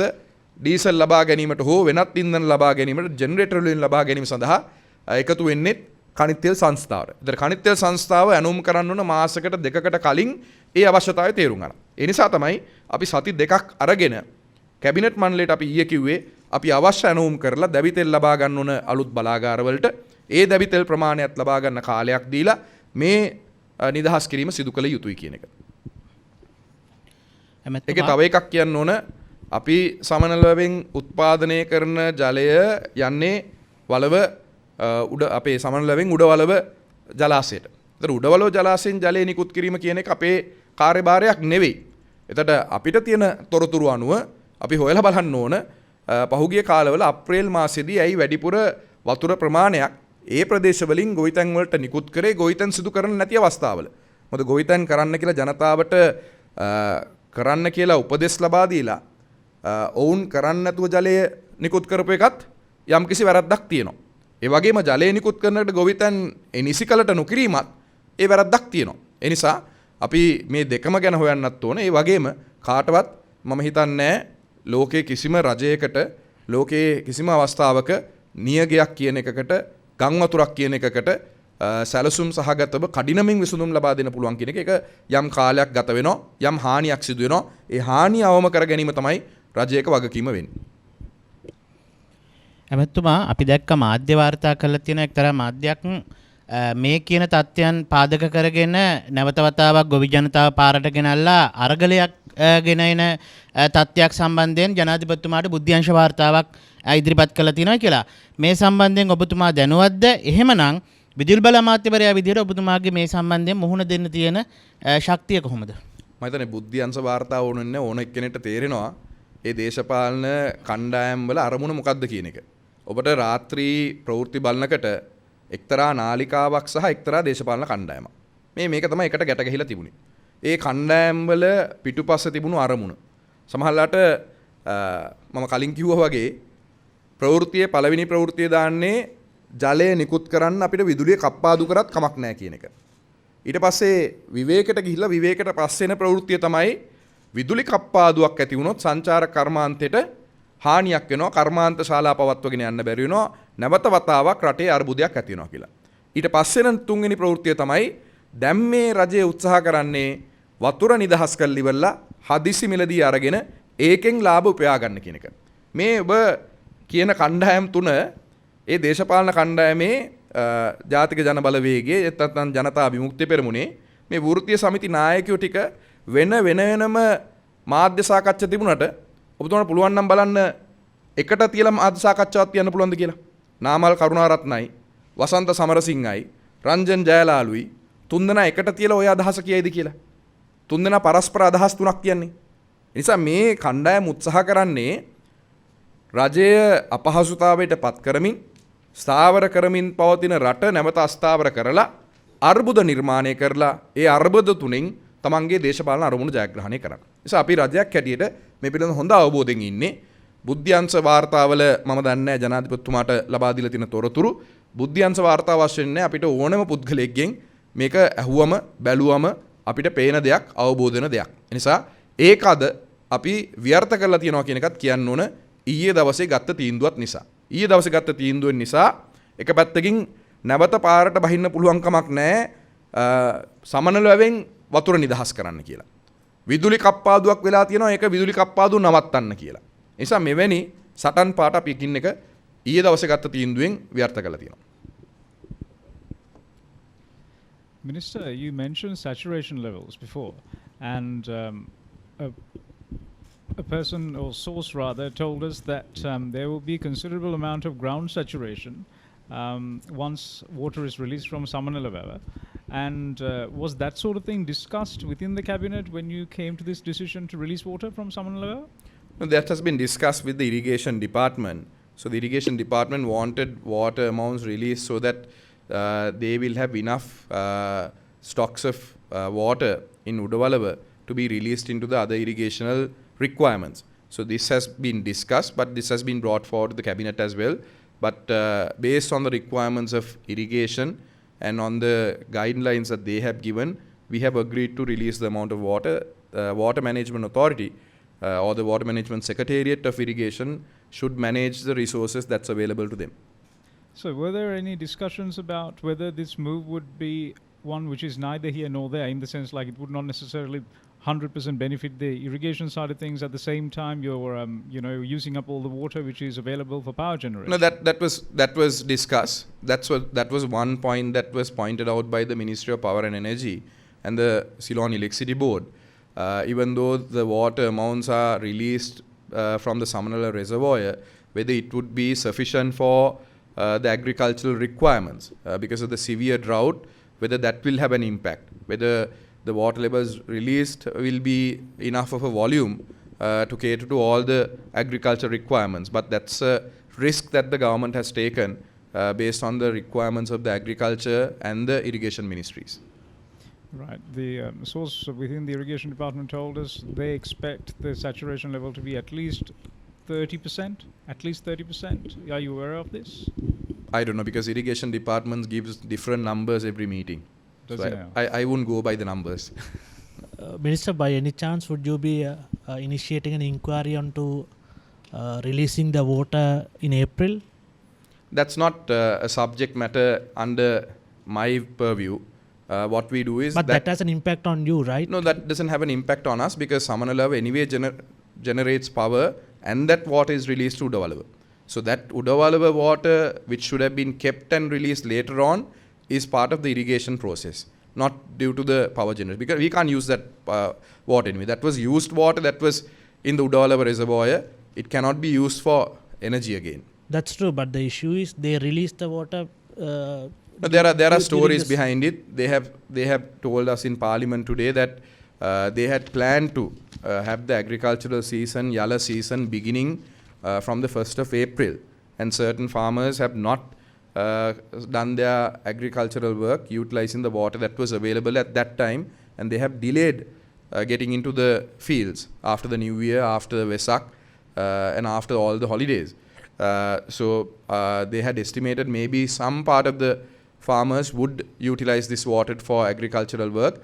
ඩීසල් ලබා ගැනීමට හෝ වෙනත් ඉන්ධන ලබා ගැනීමට ජෙනරේටර් වලින් ලබා ගැනීම සඳහා එකතු වෙන්නේ කනිත් තෙල් සංස්ථාවට. ඒතර කනිත් තෙල් සංස්ථාව ඇනුම් කරන්න ඕන මාසයකට දෙකකට කලින් ඒ අවශ්‍යතාවය තේරුම් ගන්න. ඒ නිසා තමයි අපි සති දෙකක් අරගෙන කැබිනට් මණ්ඩලයට අපි ඊයේ කිව්වේ අපි අවශ්‍ය ඇනුම් කරලා දැවි තෙල් ලබා ගන්න ඕන අලුත් බලාගාරවලට ඒ දැවි තෙල් ප්‍රමාණයත් ලබා ගන්න කාලයක් දීලා මේ නිදහස් කිරීම සිදු කළ යුතුයි කියන එක. ඒකේ තව එකක් කියන්න ඕන අපි සමනලවෙන් උත්පාදනය කරන ජලය යන්නේ වලව උඩ අපේ සමනලවෙන් උඩවලව ජලාශයට. ඒතර උඩවලව ජලාශයෙන් ජලය නිකුත් කිරීම කියන එක අපේ කාර්යභාරයක් නෙවෙයි. එතකොට අපිට තියෙන තොරතුරු අනුව අපි හොයලා බලන්න ඕන පහුගිය කාලවල අප්‍රේල් මාසෙදී ඇයි වැඩිපුර වතුර ප්‍රමාණයක් ඒ ප්‍රදේශවලින් ගොවිතැන් වලට නිකුත් කරේ ගොවිතැන් සිදු කරන්න නැති අවස්ථාවල. මොකද ගොවිතැන් කරන්න කියලා ජනතාවට කරන්න කියලා උපදෙස් ලබා දීලා ඔවුන් කරන්න නැතුව ජලය නිකුත් කරපු එකත් යම්කිසි වැරද්දක් තියෙනවා. ඒ වගේම ජලය නිකුත් කරනකොට ගොවිතැන් නිසිකලට නොකිරීමත් ඒ වැරද්දක් තියෙනවා. ඒ නිසා අපි මේ දෙකම ගැන හොයන්නත් ඕනේ. ඒ වගේම කාටවත් මම හිතන්නේ ලෝකයේ කිසිම රජයකට ලෝකයේ කිසිම අවස්ථාවක නියගයක් කියන එකකට ගම් වතුරක් කියන එකකට සැලසුම් සහගතව කඩිනමින් විසඳුම් ලබා දෙන්න පුළුවන් කියන එක යම් කාලයක් ගත වෙනවා යම් හානියක් සිදු වෙනවා ඒ හානිය අවම කර ගැනීම තමයි රජයක වගකීම වෙන්නේ. ඇමතුමා අපි දැක්ක මාධ්‍ය වාර්තා කරලා තියෙන එක්තරා මාධ්‍යයක් මේ කියන තත්ත්වයන් පාදක කරගෙන නැවත වතාවක් ගොවි ජනතාව පාරට ගෙනල්ලා අරගලයක් ගෙන එන තත්ත්වයක් සම්බන්ධයෙන් ජනාධිපතිතුමාට බුද්ධ්‍යංශ වාර්තාවක් ඉදිරිපත් කළා තියෙනවා කියලා. මේ සම්බන්ධයෙන් ඔබතුමා දැනුවත්ද? එහෙමනම් විදුලි බල අමාත්‍යවරයා විදිහට ඔබතුමාගේ මේ සම්බන්ධයෙන් මුහුණ දෙන්න තියෙන ශක්තිය කොහොමද? මම හිතන්නේ බුද්ධ්‍යංශ වාර්තාව ඕනෙන්නේ ඕන එක්කෙනෙක්ට තේරෙනවා ඒ දේශපාලන කණ්ඩායම් වල අරමුණ මොකක්ද කියන එක. ඔබට රාත්‍රී ප්‍රවෘත්ති බලනකට එක්තරා නාලිකාවක් සහ එක්තරා දේශපාලන කණ්ඩායමක්. මේක තමයි එකට ගැට ගැහිලා තිබුණේ. ඒ කණ්ඩායම් වල පිටුපස්ස තිබුණු අරමුණ. සමහරලාට මම කලින් කිව්වා වගේ ප්‍රවෘත්තියේ පළවෙනි ප්‍රවෘත්තිය දාන්නේ ජලය නිකුත් කරන්න අපිට විදුලිය කප්පාදු කරත් කමක් නැහැ කියන එක. ඊට පස්සේ විවේකයට ගිහිල්ලා විවේකයට පස්සේ එන ප්‍රවෘත්තිය තමයි විදුලි කප්පාදුවක් ඇති වුණොත් සංචාරක කර්මාන්තයට හානියක් වෙනවා කර්මාන්ත ශාලා පවත්වගෙන යන්න බැරි වෙනවා නැවත වතාවක් රටේ අර්බුදයක් ඇති වෙනවා කියලා. ඊට පස්සේ තුන්වෙනි ප්‍රවෘත්තිය තමයි දැන් මේ රජය උත්සාහ කරන්නේ වතුර නිදහස් කරලා ඉවරලා හදිසි මිලදී අරගෙන ඒකෙන් ලාභ උපයා ගන්න කියන එක. මේ ඔබ කියන කණ්ඩායම් තුන ඒ දේශපාලන කණ්ඩායමේ ජාතික ජන බලවේගයේ නැත්නම් ජනතා විමුක්තිය පෙරමුණේ මේ වෘත්තීය සමිති නායකයෝ ටික වෙනම මාධ්‍ය සාකච්ඡා තිබුණාට ඔබතුමාට පුළුවන් නම් බලන්න එකට තියලා මාධ්‍ය සාකච්ඡාවක් තියන්න පුළුවන්ද කියලා. නාමල් කරුණාරත්නයි, වසන්ත සමරසිංහයි, රංජන් ජයලාලුයි තුන්දෙනා එකට තියලා ඔය අදහස කියයිද කියලා. තුන්දෙනා පරස්පර අදහස් තුනක් කියන්නේ. ඒ නිසා මේ කණ්ඩායම උත්සාහ කරන්නේ රජය අපහසුතාවයට පත් කරමින් ස්ථාවර කරමින් පවතින රට නැවත අස්ථාවර කරලා අර්බුද නිර්මාණය කරලා ඒ අර්බුද තුنين තමන්ගේ දේශපාලන අරමුණු ජයග්‍රහණය කරන්න. නිසා අපි රජයක් හැටියට මේ පිළිබඳව හොඳ අවබෝධයෙන් ඉන්නේ. බුද්ධ්‍යංශ වාර්තාවල මම දන්නේ ජනාධිපතිතුමාට ලබා දීලා තියෙන තොරතුරු බුද්ධ්‍යංශ වාර්තාව වශයෙන් නැහැ අපිට ඕනම පුද්ගලයෙක්ගෙන් මේක ඇහුවම බැලුවම අපිට පේන දෙයක් අවබෝධ වෙන දෙයක්. ඒ නිසා ඒක අද අපි ව්‍යර්ථ කරලා තියනවා කියන එකත් කියන්න ඕන ඊයේ දවසේ ගත්ත තීන්දුවත් නිසා. ඊයේ දවසේ ගත්ත තීන්දුවෙන් නිසා එක පැත්තකින් නැවත පාරට බහින්න පුළුවන් කමක් නැහැ සමනල වැවෙන් වතුර නිදහස් කරන්න කියලා. විදුලි කප්පාදුවක් වෙලා තියෙනවා ඒක විදුලි කප්පාදුව නවත්තන්න කියලා. ඒ නිසා මෙවැනි සටන් පාට අපි එකින් එක ඊයේ දවසේ ගත්ත තීන්දුවෙන් ව්‍යර්ථ කරලා තියෙනවා. Minister, you mentioned saturation levels before, and a person or source rather told us that there will be considerable amount of ground saturation once water is released from Samanalawewa. And was that sort of thing discussed within the cabinet when you came to this decision to release water from Samanalawewa? No, that has been discussed with the irrigation department. So the irrigation department wanted water amounts released so that they will have enough stocks of water in Udawalawa to be released into the other irrigational requirements. So this has been discussed, but this has been brought forward to the cabinet as well. But based on the requirements of irrigation and on the guidelines that they have given, we have agreed to release the amount of water. Water Management Authority or the Water Management Secretariat of Irrigation should manage the resources that's available to them. So were there any discussions about whether this move would be one which is neither here nor there, in the sense like it would not necessarily 100% benefit the irrigation side of things, at the same time you're using up all the water which is available for power generation? No, that was discussed. That was one point that was pointed out by the Ministry of Power and Energy and the Ceylon Electricity Board. Even though the water amounts are released from the Samanala reservoir, whether it would be sufficient for the agricultural requirements because of the severe drought, whether that will have an impact, whether the water levels released will be enough of a volume to cater to all the agriculture requirements. But that's a risk that the government has taken based on the requirements of the agriculture and the irrigation ministries. Right. The source within the irrigation department told us they expect the saturation level to be at least 30%. At least 30%. Are you aware of this? I don't know, because irrigation department gives different numbers every meeting. Does So it now? I wouldn't go by the numbers. Minister, by any chance, would you be initiating an inquiry onto releasing the water in April? That's not a subject matter under my purview. What we do is But that has an impact on you, right? no, that doesn't have an impact on us, because Samanalawa anyway generates power, and that water is released to Udawalawa. So that Udawalawa water, which should have been kept and released later on, is part of the irrigation process, not due to the power generation, because we can't use that water anyway. That was used water that was in the Udawalawa reservoir. It cannot be used for energy again. That's true, but the issue is they release the water. No, there are during stories this- behind it. They have told us in Parliament today that they had planned to have the agricultural season, Yala season, beginning from the 1st of April, and certain farmers have not done their agricultural work utilizing the water that was available at that time, and they have delayed getting into the fields after the New Year, after the Vesak, and after all the holidays. So they had estimated maybe some part of the farmers would utilize this water for agricultural work,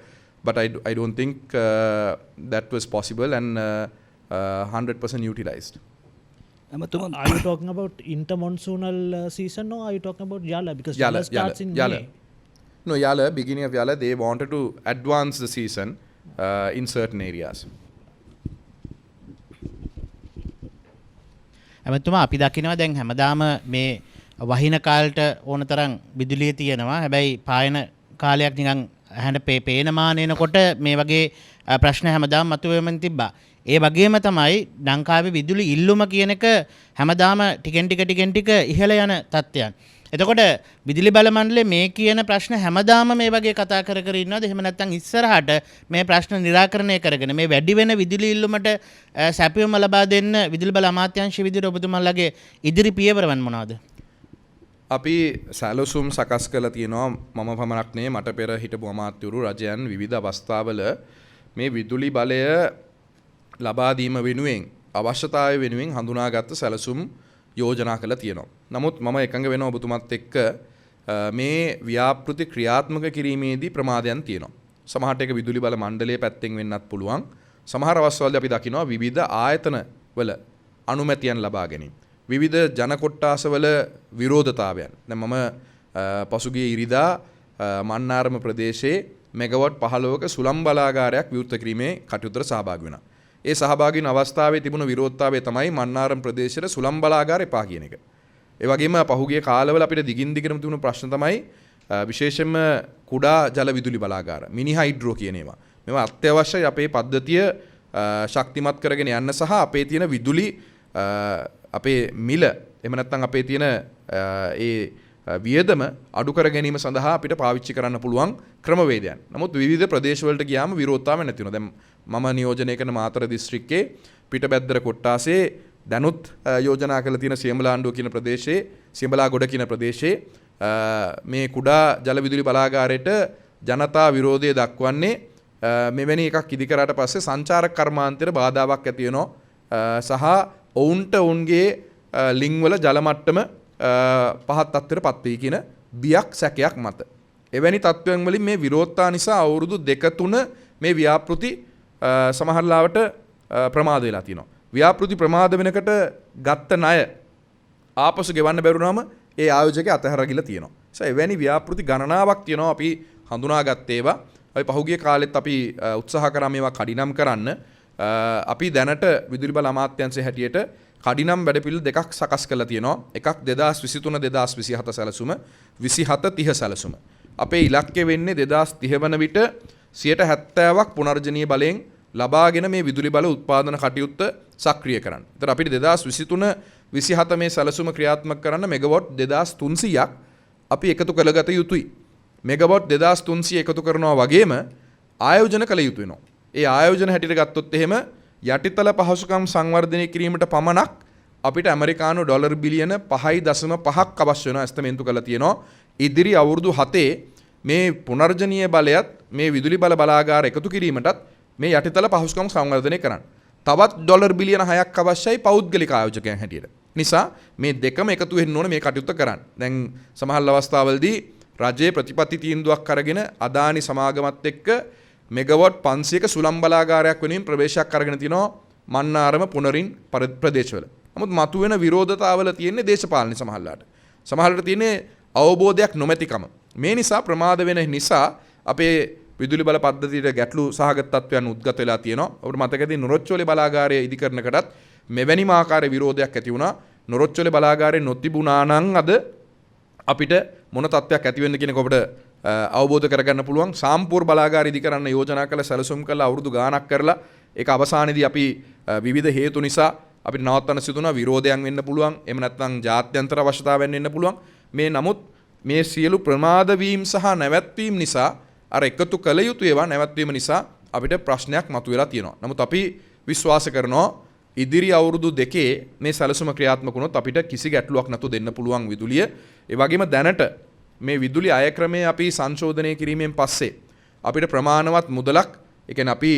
but I don't think that was possible and 100% utilized. ඇමතුම Are you talking about intermonsoonal season, or are you talking about Yala? Because Yala starts in Yala. May. No, Yala, beginning of Yala, they wanted to advance the season in certain areas. ඇමතුමා අපි දකිනවා දැන් හැමදාම මේ වහින කාලට ඕන තරම් විදුලිය තියෙනවා. හැබැයි පායන කාලයක් නිකන් ඇහැට පේන මානේනකොට මේ වගේ ප්‍රශ්න හැමදාම මතුවෙමින් තිබ්බා. ඒ වගේම තමයි ලංකාවේ විදුලි ඉල්ලුම කියන එක හැමදාම ටිකෙන් ටික ඉහළ යන තත්ත්වයක්. එතකොට විදුලි බල මණ්ඩලය මේ කියන ප්‍රශ්න හැමදාම මේ වගේ කතා කර ඉන්නවද? එහෙම නැත්නම් ඉස්සරහට මේ ප්‍රශ්න निराකරණය කරගෙන මේ වැඩි වෙන විදුලි ඉල්ලුමට සැපයුම ලබා දෙන්න විදුලි බල අමාත්‍යාංශ විදිහට ඔබතුමාලගේ ඉදිරි පියවරවන් මොනවාද? අපි සැලසුම් සකස් කළ තියෙනවා. මම පමණක් නෙවෙයි, මට පෙර හිටපු අමාත්‍යවරු රජයන් විවිධ අවස්ථාවල මේ විදුලි බලය ලබා දීම වෙනුවෙන් අවශ්‍යතාවය වෙනුවෙන් හඳුනාගත්ත සැලසුම් යෝජනා කළ තියෙනවා. නමුත් මම එකඟ වෙනවා ඔබතුමත් එක්ක මේ ව්‍යාපෘති ක්‍රියාත්මක කිරීමේදී ප්‍රමාදයන් තියෙනවා. සමහරට ඒක විදුලි බල මණ්ඩලයේ පැත්තෙන් වෙන්නත් පුළුවන්. සමහර අවස්ථාවලදී අපි දකිනවා විවිධ ආයතන වල අනුමැතියන් ලබා ගැනීම. විවිධ ජන කොට්ටාසවල විරෝධතාවයන්. දැන් මම පසුගිය ඉරිදා මන්නාරම ප්‍රදේශයේ මෙගාවට් 15ක සුළං බලාගාරයක් විවෘත කිරීමේ කටයුත්තට සහභාගී වෙනවා. ඒ සහභාගී වන අවස්ථාවේ තිබුණු විරෝධතාවය තමයි මන්නාරම් ප්‍රදේශයේ සුළං බලාගාර එපා කියන එක. ඒ වගේම පහුගිය කාලවල අපිට දිගින් දිගටම තිබුණු ප්‍රශ්න තමයි විශේෂයෙන්ම කුඩා ජල විදුලි බලාගාර, මිනි හයිඩ්‍රෝ කියන ඒවා. මේවා අත්‍යවශ්‍යයි අපේ පද්ධතිය ශක්තිමත් කරගෙන යන්න සහ අපේ තියෙන විදුලි අපේ මිල එහෙම නැත්නම් අපේ තියෙන ඒ වියදම අඩු කර ගැනීම සඳහා අපිට පාවිච්චි කරන්න පුළුවන් ක්‍රමවේදයන්. නමුත් විවිධ ප්‍රදේශවලට ගියාම විරෝධතාවය නැති වෙනවා. දැන් මම නියෝජනය කරන මාතර දිස්ත්‍රික්කයේ පිටබැද්දර කොට්ටාසේ දැනුත් යෝජනා කරලා තියෙන සියඹලාණ්ඩුව කියන ප්‍රදේශයේ, සියඹලාගොඩ කියන ප්‍රදේශයේ මේ කුඩා ජල විදුලි බලාගාරයට ජනතා විරෝධය දක්වන්නේ මෙවැනි එකක් ඉදි කරාට පස්සේ සංචාරක කර්මාන්තයට බාධාවක් ඇති වෙනවා සහ ඔවුන්ට ඔවුන්ගේ ලිං වල ජල මට්ටම පහත් තත්ත්වයට පත් වෙයි කියන බියක් සැකයක් මත. එවැනි තත්ත්වයන් වලින් මේ විරෝධතා නිසා අවුරුදු 2-3 මේ ව්‍යාපෘති සමහරලාවට ප්‍රමාද වෙලා තියෙනවා. ව්‍යාපෘති ප්‍රමාද වෙනකොට ගත්ත ණය ආපසු ගෙවන්න බැරුණාම ඒ ආයෝජකයා අතහැර ගිහලා තියෙනවා. එවැනි ව්‍යාපෘති ගණනාවක් තියෙනවා අපි හඳුනාගත්ත ඒවා. අපි පහුගිය කාලෙත් අපි උත්සාහ කරා මේවා කඩිනම් කරන්න. අපි දැනට විදුලි බල අමාත්‍යාංශයේ හැටියට කඩිනම් වැඩපිළිවෙළ දෙකක් සකස් කරලා තියෙනවා. එකක් 2023-2027 සැලසුම, 27-30 සැලසුම. අපේ ඉලක්කය වෙන්නේ 2030 වන විට 70%ක් පුනර්ජනීය බලයෙන් ලබාගෙන මේ විදුලි බල උත්පාදන කටයුත්ත සක්‍රිය කරන්න. ඒතර අපිට 2023-27 මේ සැලසුම ක්‍රියාත්මක කරන්න මෙගාවොට් 2300ක් අපි එකතු කරගත යුතුයි. මෙගාවොට් 2300 එකතු කරනවා වගේම ආයෝජන කළ යුතු වෙනවා. ඒ ආයෝජන හැටියට ගත්තොත් එහෙම යටිතල පහසුකම් සංවර්ධනය කිරීමට පමණක් අපිට ඇමරිකානු ඩොලර් බිලියන 5.5ක් අවශ්‍ය වෙනවා ඇස්තමේන්තු කරලා තියෙනවා. ඉදිරි අවුරුදු 7 මේ පුනර්ජනීය බලයත් මේ විදුලි බල බලාගාර එකතු කිරීමටත් මේ යටිතල පහසුකම් සංවර්ධනය කරන්න. තවත් ඩොලර් බිලියන 6ක් අවශ්‍යයි පෞද්ගලික ආයෝජකයන් හැටියට. නිසා මේ දෙකම එකතු වෙන්න ඕනේ මේ කටයුත්ත කරන්න. දැන් සමහර අවස්ථාවලදී රජයේ ප්‍රතිපත්ති තීන්දුවක් අරගෙන අදානි සමාගමත් එක්ක මෙගාවොට් 500ක සුළං බලාගාරයක් වෙනුවෙන් ප්‍රවේශයක් අරගෙන තිනවා මන්නාරම පුනරින් ප්‍රදේශවල. නමුත් මතුවෙන විරෝධතාවල තියෙන්නේ දේශපාලන සමහරලාට. සමහරලාට තියෙන්නේ අවබෝධයක් නොමැතිකම. මේ නිසා ප්‍රමාද වෙන නිසා අපේ විදුලි බල පද්ධතියට ගැටලු සහගත තත්ත්වයන් උද්ගත වෙලා තියෙනවා. අපිට මතකදී නොරොච්චෝලේ බලාගාරය ඉදිකරනකටත් මෙවැනිම ආකාරයේ විරෝධයක් ඇති වුණා. නොරොච්චෝලේ බලාගාරය නොතිබුණා නම් අද අපිට මොන තත්ත්වයක් ඇති වෙන්න කියන එක ඔබට අවබෝධ කරගන්න පුළුවන්. සාම්පූර් බලාගාර ඉදිකරන්න යෝජනා කළ සැලසුම් කළ අවුරුදු ගාණක් කරලා ඒක අවසානයේදී අපි විවිධ හේතු නිසා අපිට නවත්තන්න සිදුණා. විරෝධයන් වෙන්න පුළුවන්. එහෙම නැත්නම් ජාත්‍යන්තර අවශ්‍යතාවයන් වෙන්න පුළුවන්. මේ නමුත් මේ සියලු ප්‍රමාද වීම සහ නැවැත්වීම නිසා අර එකතු කළ යුතු ඒවා නැවැත්වීම නිසා අපිට ප්‍රශ්නයක් මතුවලා තියෙනවා. නමුත් අපි විශ්වාස කරනවා ඉදිරි අවුරුදු දෙකේ මේ සැලසුම ක්‍රියාත්මක වුණොත් අපිට කිසි ගැටලුවක් නැතු දෙන්න පුළුවන් විදුලිය. ඒ වගේම දැනට මේ විදුලි අය ක්‍රමය අපි සංශෝධනය කිරීමෙන් පස්සේ අපිට ප්‍රමාණවත් මුදලක්, ඒ කියන්නේ අපි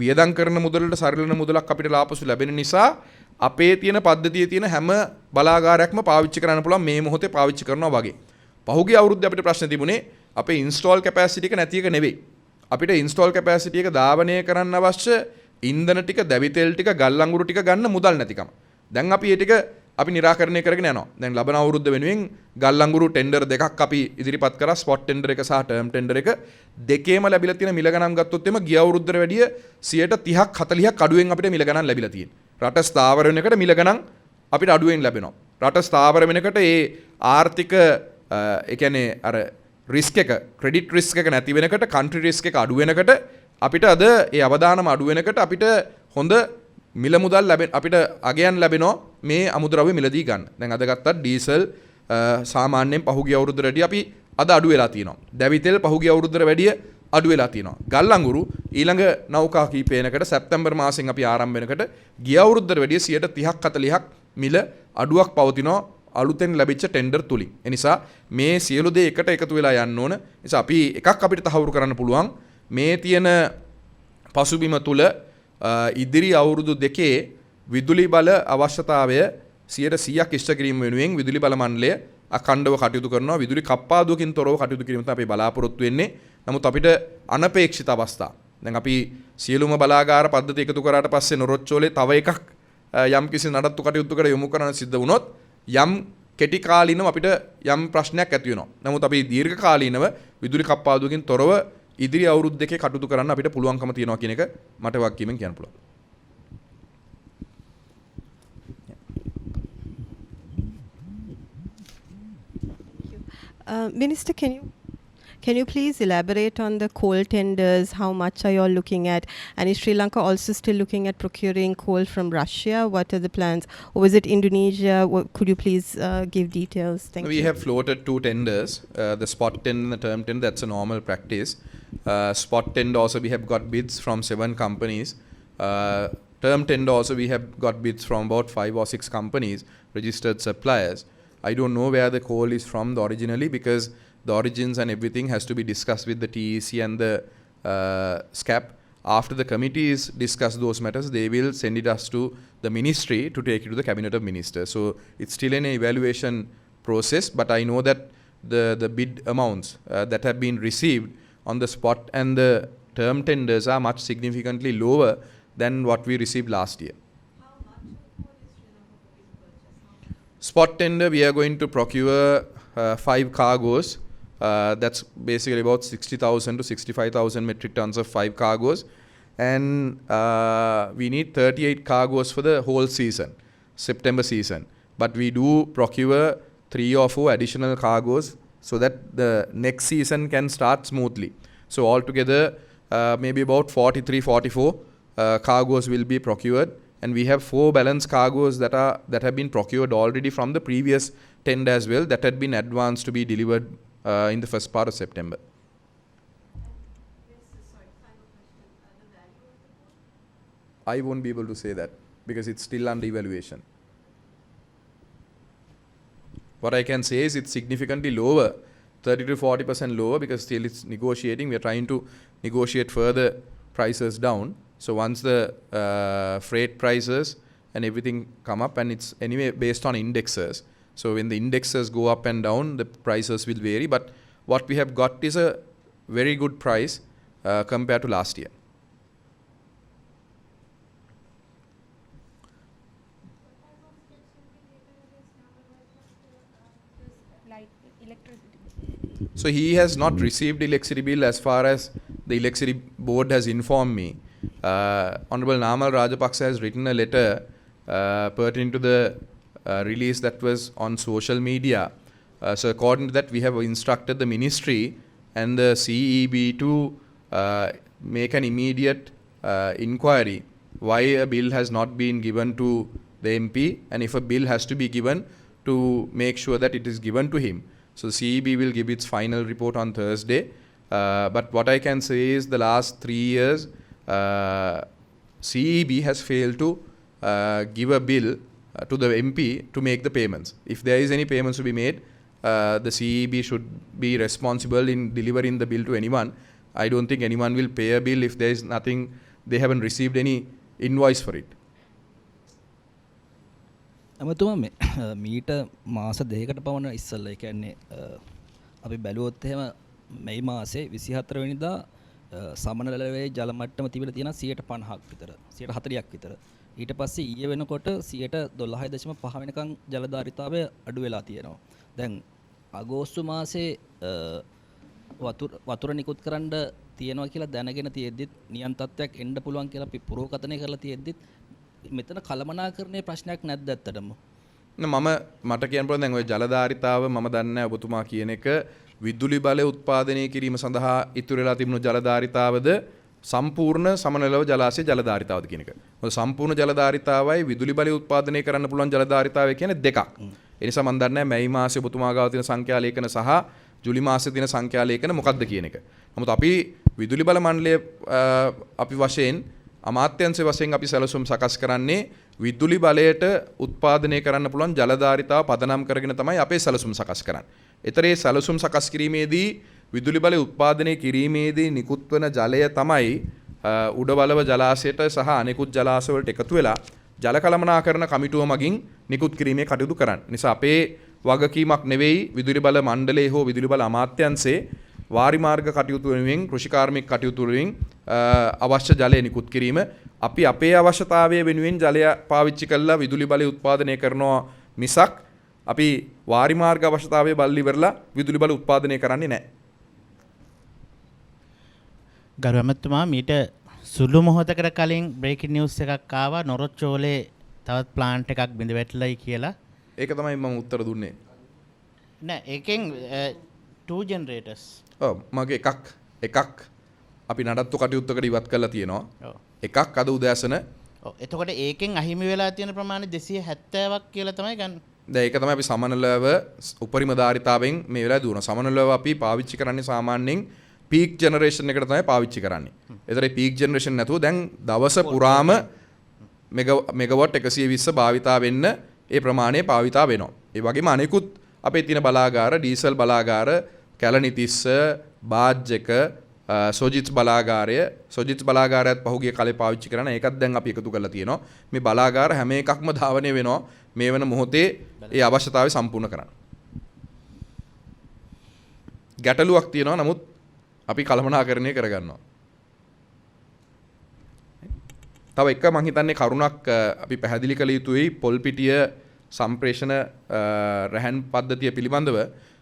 වියදම් කරන මුදලට සරිලන මුදලක් අපිට ලාපසු ලැබෙන නිසා අපේ තියෙන පද්ධතියේ තියෙන හැම බලාගාරයක්ම පාවිච්චි කරන්න පුළුවන් මේ මොහොතේ පාවිච්චි කරනවා වගේ. පහුගිය අවුරුද්දේ අපිට ප්‍රශ්න තිබුණේ අපේ ඉන්ස්ටෝල් කැපැසිටි එක නැති එක නෙවෙයි. අපිට ඉන්ස්ටෝල් කැපැසිටි එක ධාවනය කරන්න අවශ්‍ය ඉන්ධන ටික, දැවි තෙල් ටික, ගල් අඟුරු ටික ගන්න මුදල් නැතිකම. දැන් අපි ඒ ටික අපි निराකරණය කරගෙන යනවා. දැන් ලබන අවුරුද්ද වෙනුවෙන් ගල් අඟුරු ටෙන්ඩර් දෙකක් අපි ඉදිරිපත් කරා. ස්පොට් ටෙන්ඩර් එක සහ ටර්ම් ටෙන්ඩර් එක. දෙකේම ලැබිලා තියෙන මිල ගණන් ගත්තොත් එම ගිය අවුරුද්දට වැඩිය 30ක් 40ක් අඩුවෙන් අපිට මිල ගණන් ලැබිලා තියෙනවා. රට ස්ථාවර වෙනකොට මිල ගණන් අපිට අඩුවෙන් ලැබෙනවා. රට ස්ථාවර වෙනකොට ඒ ආර්ථික ඒ කියන්නේ අර රිස්ක් එක, ක්‍රෙඩිට් රිස්ක් එක නැති වෙනකොට, කන්ට්‍රි රිස්ක් එක අඩු වෙනකොට අපිට අද ඒ අවදානම අඩු වෙනකොට අපිට හොඳ මිල මුදල් අපිට අගයන් ලැබෙනවා මේ අමුද්‍රව්‍ය මිලදී ගන්න. දැන් අද ගත්තත් ඩීසල් සාමාන්‍යයෙන් පහුගිය අවුරුද්දට වැඩිය අපි අද අඩු වෙලා තියෙනවා. දැවි තෙල් පහුගිය අවුරුද්දට වැඩිය අඩු වෙලා තියෙනවා. ගල් අඟුරු ඊළඟ නෞකා කීපයකට සැප්තැම්බර් මාසෙන් අපි ආරම්භ වෙනකොට ගිය අවුරුද්දට වැඩිය 30ක් 40ක් මිල අඩුවක් පවතිනවා අලුතෙන් ලැබිච්ච ටෙන්ඩර් තුලින්. ඒ නිසා මේ සියලු දේ එකට එකතු වෙලා යන්න ඕන. නිසා අපි එකක් අපිට තහවුරු කරන්න පුළුවන් මේ තියෙන පසුබිම තුල ඉදිරි අවුරුදු දෙකේ විදුලි බල අවශ්‍යතාවය 100% ඉෂ්ට කිරීම වෙනුවෙන් විදුලි බල මණ්ඩලය අඛණ්ඩව කටයුතු කරනවා. විදුලි කප්පාදුවකින් තොරව කටයුතු කිරීම තමයි අපි බලාපොරොත්තු වෙන්නේ. නමුත් අපිට අනපේක්ෂිත අවස්ථා. දැන් අපි සියලුම බලාගාර පද්ධති එකතු කරාට පස්සේ නොරොච්චෝලේ තව එකක් යම් කිසි නඩත්තු කටයුත්තකට යොමු කරන්න සිද්ධ වුණොත් යම් කෙටි කාලීනව අපිට යම් ප්‍රශ්නයක් ඇති වෙනවා. නමුත් අපි දීර්ඝ කාලීනව විදුලි කප්පාදුවකින් තොරව ඉදිරි අවුරුදු දෙකේ කටයුතු කරන්න අපිට පුළුවන්කම තියෙනවා කියන එක මට වාක්‍යයෙන් කියන්න පුළුවන්. Minister, can you please elaborate on the coal tenders? How much are you all looking at? And is Sri Lanka also still looking at procuring coal from Russia? What are the plans? Or was it Indonesia? Could you please give details? Thank you. We have floated 2 tenders, the spot tender and the term tender. That's a normal practice. Spot tender also we have got bids from 7 companies. Term tender also we have got bids from about 5 or 6 companies, registered suppliers. I don't know where the coal is from originally, because the origins and everything has to be discussed with the TEC and the SCAP. After the committees discuss those matters, they will send it us to the ministry to take it to the cabinet of ministers. So it's still an evaluation process, but I know that the bid amounts that have been received on the spot and the term tenders are much significantly lower than what we received last year. Spot tender, we are going to procure 5 cargoes. That's basically about 60,000 to 65,000 metric tons of 5 cargoes. And we need 38 cargoes for the whole season, September season. But we do procure 3 or 4 additional cargoes so that the next season can start smoothly. So altogether, maybe about 43, 44 cargoes will be procured. And we have 4 balance cargoes that have been procured already from the previous tender as well, that had been advanced to be delivered in the first part of September. I won't be able to say that because it's still under evaluation. What I can say is it's significantly lower, 30 to 40% lower, because still it's negotiating. We are trying to negotiate further prices down. So once the freight prices and everything come up, and it's anyway based on indexes. So when the indexes go up and down, the prices will vary. But what we have got is a very good price compared to last year. So he has not received electricity bill as far as the electricity board has informed me. Honorable Namal Rajapaksa has written a letter pertaining to the release that was on social media. So according to that, we have instructed the ministry and the CEB to make an immediate inquiry why a bill has not been given to the MP, and if a bill has to be given, to make sure that it is given to him. So the CEB will give its final report on Thursday. But what I can say is the last 3 years, CEB has failed to give a bill to the MP to make the payments. If there is any payments to be made, the CEB should be responsible in delivering the bill to anyone. I don't think anyone will pay a bill if there is nothing, they haven't received any invoice for it. ඇමතුමා මීට මාස දෙකකට පමණ ඉස්සෙල්ලා ඒ කියන්නේ අපි බැලුවොත් එහෙම මේ මාසේ 24 වෙනිදා සමනලවේ ජල මට්ටම තිබිලා තියෙනවා 50ක් විතර 40ක් විතර. ඊට පස්සේ ඊයේ වෙනකොට 12.5 වෙනකන් ජලධාරිතාවය අඩු වෙලා තියෙනවා. දැන් අගෝස්තු මාසේ වතුර නිකුත් කරන්න තියෙනවා කියලා දැනගෙන තියෙද්දිත් නියම් තත්ත්වයක් එන්න පුළුවන් කියලා අපි පුරෝකථනය කරලා තියෙද්දිත් මෙතන කලමනාකරණයේ ප්‍රශ්නයක් නැද්ද ඇත්තටම? මට කියන්න පුළුවන් දැන් ওই ජලධාරිතාව මම දන්නේ ඔබතුමා කියන එක විදුලි බලය උත්පාදනය කිරීම සඳහා ඉතුරු වෙලා තිබුණු ජලධාරිතාවද සම්පූර්ණ සමනලව ජලාශය ජලධාරිතාවද කියන එක. මොකද සම්පූර්ණ ජලධාරිතාවයි විදුලි බලය උත්පාදනය කරන්න පුළුවන් ජලධාරිතාවය කියන්නේ දෙකක්. ඒ නිසා මම දන්නේ මැයි මාසයේ ඔබතුමා ගාව තියෙන සංඛ්‍යා ලේඛන සහ ජුලි මාසයේ තියෙන සංඛ්‍යා ලේඛන මොකක්ද කියන එක. නමුත් අපි විදුලි බල මණ්ඩලය අපි වශයෙන් අමාත්‍යංශ වශයෙන් අපි සැලසුම් සකස් කරන්නේ විදුලි බලයට උත්පාදනය කරන්න පුළුවන් ජලධාරිතාව පදනම් කරගෙන තමයි අපේ සැලසුම් සකස් කරන්නේ. ඒතරේ සැලසුම් සකස් කිරීමේදී විදුලි බලය උත්පාදනය කිරීමේදී නිකුත් වන ජලය තමයි උඩබලව ජලාශයට සහ අනෙකුත් ජලාශ වලට එකතු වෙලා ජල කළමනාකරණ කමිටුව මගින් නිකුත් කිරීමේ කටයුතු කරන්නේ. නිසා අපේ වගකීමක් නෙවෙයි විදුලි බල මණ්ඩලයේ හෝ විදුලි බල අමාත්‍යංශයේ වාරි මාර්ග කටයුතු වෙනුවෙන් කෘෂිකාර්මික කටයුතු වලින් අවශ්‍ය ජලය නිකුත් කිරීම. අපි අපේ අවශ්‍යතාවය වෙනුවෙන් ජලය පාවිච්චි කරලා විදුලි බලය උත්පාදනය කරනවා මිසක් අපි වාරි මාර්ග අවශ්‍යතාවය බලලි ඉවරලා විදුලි බල උත්පාදනය කරන්නේ නැහැ. ගරු ඇමතුමා මීට සුළු මොහොතකට කලින් බ්‍රේකින් නිවුස් එකක් ආවා නොරොච්චෝලේ තවත් ප්ලාන්ට් එකක් බිඳ වැටලයි කියලා. ඒක තමයි මම උත්තර දුන්නේ. නෑ ඒකෙන් 2 generators. ඔව් මගේ එකක් අපි නඩත්තු කටයුත්තකට ඉවත් කරලා තියෙනවා. ඔව්. එකක් අද උදෑසන. ඔව්. එතකොට ඒකෙන් අහිමි වෙලා තියෙන ප්‍රමාණය 270ක් කියලා තමයි ගන්න. දැන් ඒක තමයි අපි සමනලව උපරිම ධාරිතාවෙන් මේ වෙලාවේ දුවනවා. සමනලව අපි පාවිච්චි කරන්නේ සාමාන්‍යයෙන් පීක් ජෙනරේෂන් එකට තමයි පාවිච්චි කරන්නේ. ඒතරේ පීක් ජෙනරේෂන් නැතුව දැන් දවස පුරාම මෙගාවොට් 120 භාවිතා වෙන්න ඒ ප්‍රමාණය භාවිතා වෙනවා. ඒ වගේම අනෙකුත් අපේ තියෙන බලාගාර ඩීසල් බලාගාර කැලණිතිස්ස බාජ්ජක සොජිත්ස් බලාගාරයත් පහුගිය කාලේ පාවිච්චි කරන ඒකත් දැන් අපි එකතු කරලා තියෙනවා. මේ බලාගාර හැම එකක්ම ධාවනය වෙනවා මේ වෙන මොහොතේ ඒ අවශ්‍යතාවය සම්පූර්ණ කරන්න. ගැටලුවක් තියෙනවා නමුත් අපි කළමනාකරණය කරගන්නවා. තව එක මම හිතන්නේ කරුණක් අපි පැහැදිලි කළ යුතුයි පොල්පිටිය සම්ප්‍රේෂණ රැහන් පද්ධතිය පිළිබඳව.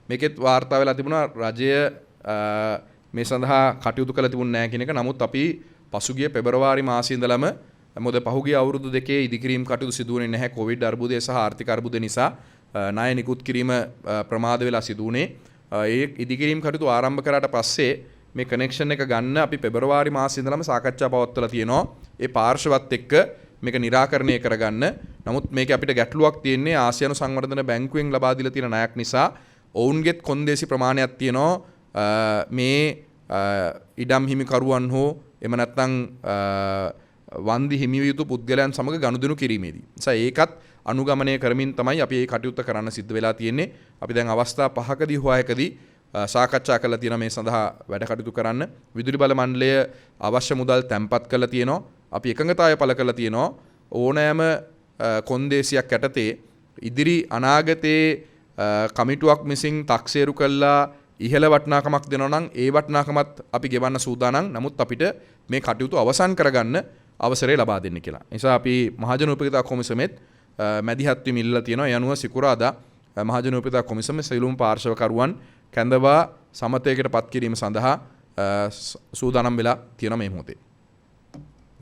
මේකෙත් වාර්තා වෙලා තිබුණා රජය මේ සඳහා කටයුතු කළ තිබුණ නැහැ කියන එක. නමුත් අපි පසුගිය පෙබරවාරි මාසයේ ඉඳලම මොකද පහුගිය අවුරුදු දෙකේ ඉදිකිරීම් කටයුතු සිදු වුණේ නැහැ කොවිඩ් අර්බුදය සහ ආර්ථික අර්බුදය නිසා ණය නිකුත් කිරීම ප්‍රමාද වෙලා සිදු වුණේ. ඒ ඉදිකිරීම් කටයුතු ආරම්භ කරාට පස්සේ මේ කනෙක්ෂන් එක ගන්න අපි පෙබරවාරි මාසයේ ඉඳලම සාකච්ඡා පවත්වලා තියෙනවා. ඒ පාර්ශවත් එක්ක මේක निराකරණය කරගන්න. නමුත් මේක අපිට ගැටලුවක් තියෙන්නේ ආසියානු සංවර්ධන බැංකුවෙන් ලබා දීලා තියෙන ණයක් නිසා ඔවුන්ගෙත් කොන්දේසි ප්‍රමාණයක් තියෙනවා මේ ඉඩම් හිමිකරුවන් හෝ එම නැත්නම් වන්දි හිමි විය යුතු පුද්ගලයන් සමග ගනුදෙනු කිරීමේදී. නිසා ඒකත් අනුගමනය කරමින් තමයි අපි මේ කටයුත්ත කරන්න සිද්ධ වෙලා තියෙන්නේ. අපි දැන් අවස්ථා 5කදී හෝ 6කදී සාකච්ඡා කරලා තියෙනවා මේ සඳහා වැඩ කටයුතු කරන්න. විදුලි බල මණ්ඩලය අවශ්‍ය මුදල් තැන්පත් කරලා තියෙනවා. අපි එකඟතාවය පළ කරලා තියෙනවා. ඕනෑම කොන්දේසියක් යටතේ ඉදිරි අනාගතයේ කමිටුවක් විසින් taksේරු කළා ඉහළ වටිනාකමක් දෙනවා නම් ඒ වටිනාකමත් අපි ගෙවන්න සූදානම්. නමුත් අපිට මේ කටයුතු අවසන් කරගන්න අවසරය ලබා දෙන්න කියලා. නිසා අපි මහජන උපකාර කොමිසමෙත් මැදිහත් වීම ඉල්ලලා තියෙනවා. ඒ අනුව සිකුරාදා මහජන උපකාර කොමිසමේ සියලුම පාර්ශවකරුවන් කැඳවා සමතයකට පත් කිරීම සඳහා සූදානම් වෙලා තියෙනවා මේ මොහොතේ.